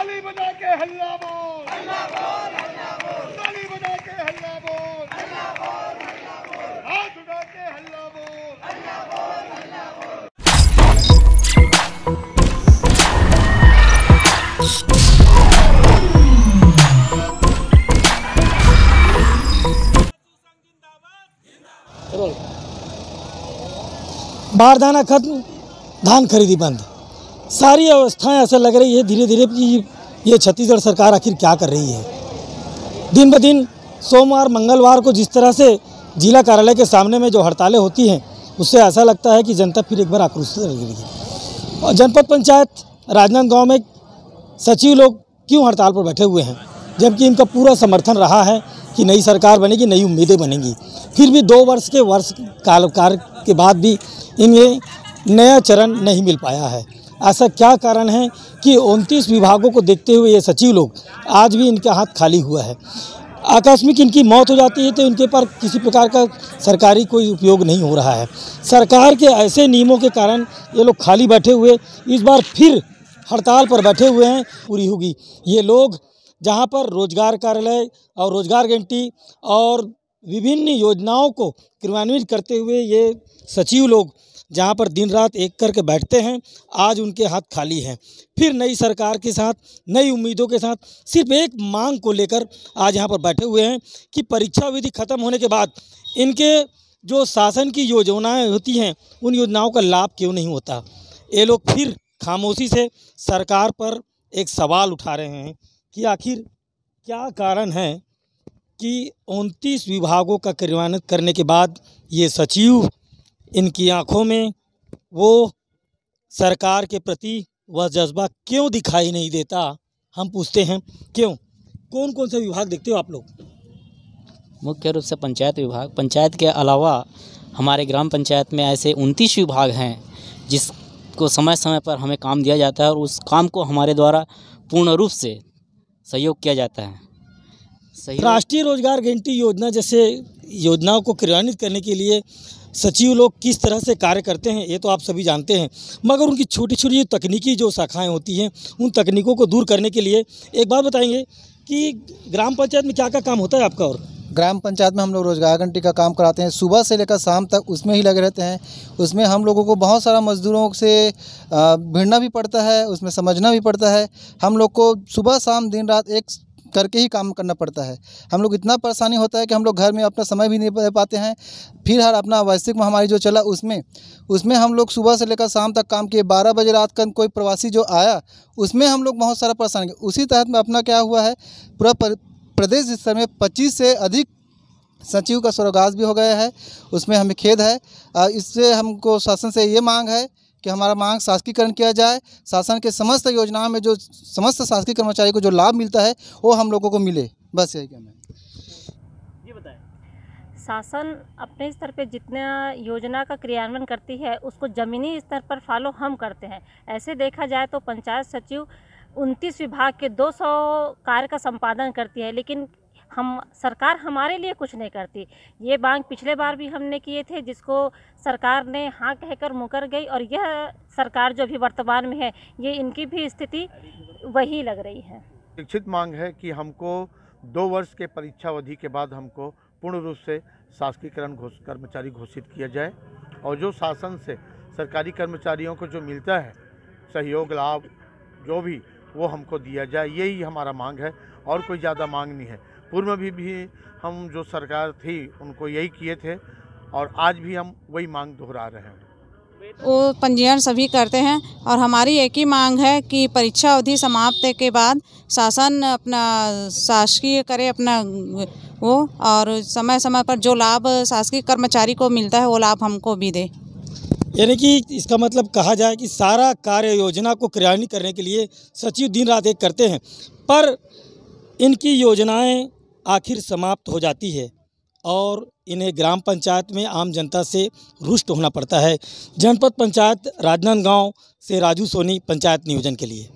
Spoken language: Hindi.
ताली बजा के हल्ला बोल, ताली बजा के हल्ला बोल, हाथ उठा के हल्ला बोल। बारदाना खत्म, धान खरीदी बंद, सारी अवस्थाएं ऐसा लग रही है धीरे धीरे कि ये छत्तीसगढ़ सरकार आखिर क्या कर रही है। दिन ब दिन सोमवार मंगलवार को जिस तरह से जिला कार्यालय के सामने में जो हड़तालें होती हैं, उससे ऐसा लगता है कि जनता फिर एक बार आक्रोशित रह गई है। और जनपद पंचायत राजनांदगांव में सचिव लोग क्यों हड़ताल पर बैठे हुए हैं, जबकि इनका पूरा समर्थन रहा है कि नई सरकार बनेगी, नई उम्मीदें बनेंगी। फिर भी 2 वर्ष काल के बाद भी इन्हें नया चरण नहीं मिल पाया है। ऐसा क्या कारण है कि 29 विभागों को देखते हुए ये सचिव लोग आज भी इनका हाथ खाली हुआ है। आकस्मिक इनकी मौत हो जाती है तो इनके पर किसी प्रकार का सरकारी कोई उपयोग नहीं हो रहा है। सरकार के ऐसे नियमों के कारण ये लोग खाली बैठे हुए इस बार फिर हड़ताल पर बैठे हुए हैं। पूरी होगी ये लोग जहां पर रोजगार कार्यालय और रोजगार गारंटी और विभिन्न योजनाओं को क्रियान्वित करते हुए ये सचिव लोग जहां पर दिन रात एक करके बैठते हैं, आज उनके हाथ खाली हैं। फिर नई सरकार के साथ, नई उम्मीदों के साथ सिर्फ एक मांग को लेकर आज यहां पर बैठे हुए हैं कि परीक्षा विधि खत्म होने के बाद इनके जो शासन की योजनाएं होती हैं, उन योजनाओं का लाभ क्यों नहीं होता। ये लोग फिर खामोशी से सरकार पर एक सवाल उठा रहे हैं कि आखिर क्या कारण है कि 29 विभागों का क्रियान्वित करने के बाद ये सचिव, इनकी आंखों में वो सरकार के प्रति वह जज्बा क्यों दिखाई नहीं देता। हम पूछते हैं क्यों। कौन कौन से विभाग देखते हो आप लोग? मुख्य रूप से पंचायत विभाग, पंचायत के अलावा हमारे ग्राम पंचायत में ऐसे 29 विभाग हैं जिसको समय समय पर हमें काम दिया जाता है और उस काम को हमारे द्वारा पूर्ण रूप से सहयोग किया जाता है। राष्ट्रीय रोजगार गारंटी योजना जैसे योजनाओं को क्रियान्वित करने के लिए सचिव लोग किस तरह से कार्य करते हैं ये तो आप सभी जानते हैं, मगर उनकी छोटी छोटी तकनीकी जो शाखाएं होती हैं, उन तकनीकों को दूर करने के लिए एक बात बताएंगे कि ग्राम पंचायत में क्या क्या काम होता है आपका? और ग्राम पंचायत में हम लोग रोजगार गारंटी का काम कराते हैं, सुबह से लेकर शाम तक उसमें ही लगे रहते हैं। उसमें हम लोगों को बहुत सारा मजदूरों से भिड़ना भी पड़ता है, उसमें समझना भी पड़ता है। हम लोग को सुबह शाम दिन रात एक करके ही काम करना पड़ता है। हम लोग इतना परेशानी होता है कि हम लोग घर में अपना समय भी नहीं दे पाते हैं। फिर हर अपना वैश्विक महामारी जो चला उसमें हम लोग सुबह से लेकर शाम तक काम किए। 12 बजे रात का कोई प्रवासी जो आया उसमें हम लोग बहुत सारा परेशानी। उसी तहत में अपना क्या हुआ है, पूरा प्रदेश स्तर में 25 से अधिक सचिव का स्वर्गवास भी हो गया है। उसमें हमें खेद है। इससे हमको शासन से ये मांग है कि हमारा मांग शासकीकरण किया जाए। शासन के समस्त योजनाओं में जो समस्त शासकीय कर्मचारी को जो लाभ मिलता है वो हम लोगों को मिले, बस यही कहना है। ये बताएं, शासन अपने स्तर पे जितना योजना का क्रियान्वयन करती है उसको ज़मीनी स्तर पर फॉलो हम करते हैं। ऐसे देखा जाए तो पंचायत सचिव 29 विभाग के 200 कार्य का संपादन करती है, लेकिन सरकार हमारे लिए कुछ नहीं करती। ये मांग पिछले बार भी हमने किए थे, जिसको सरकार ने हाँ कहकर मुकर गई, और यह सरकार जो भी वर्तमान में है ये इनकी भी स्थिति वही लग रही है। लिखित मांग है कि हमको 2 वर्ष के परीक्षा अवधि के बाद हमको पूर्ण रूप से शासकीकरण कर्मचारी घोषित किया जाए, और जो शासन से सरकारी कर्मचारियों को जो मिलता है सहयोग लाभ जो भी वो हमको दिया जाए, यही हमारा मांग है और कोई ज़्यादा मांग नहीं है। पूर्व में भी हम जो सरकार थी उनको यही किए थे और आज भी हम वही मांग दोहरा रहे हैं। वो पंजीयन सभी करते हैं और हमारी एक ही मांग है कि परीक्षा अवधि समाप्त के बाद शासन अपना शासकीय करे अपना वो, और समय समय पर जो लाभ शासकीय कर्मचारी को मिलता है वो लाभ हमको भी दे। यानी कि इसका मतलब कहा जाए कि सारा कार्य योजना को क्रियान्वित करने के लिए सचिव दिन रात एक करते हैं, पर इनकी योजनाएं आखिर समाप्त हो जाती है और इन्हें ग्राम पंचायत में आम जनता से रुष्ट होना पड़ता है। जनपद पंचायत राजनांदगांव से राजू सोनी, पंचायत नियोजन के लिए।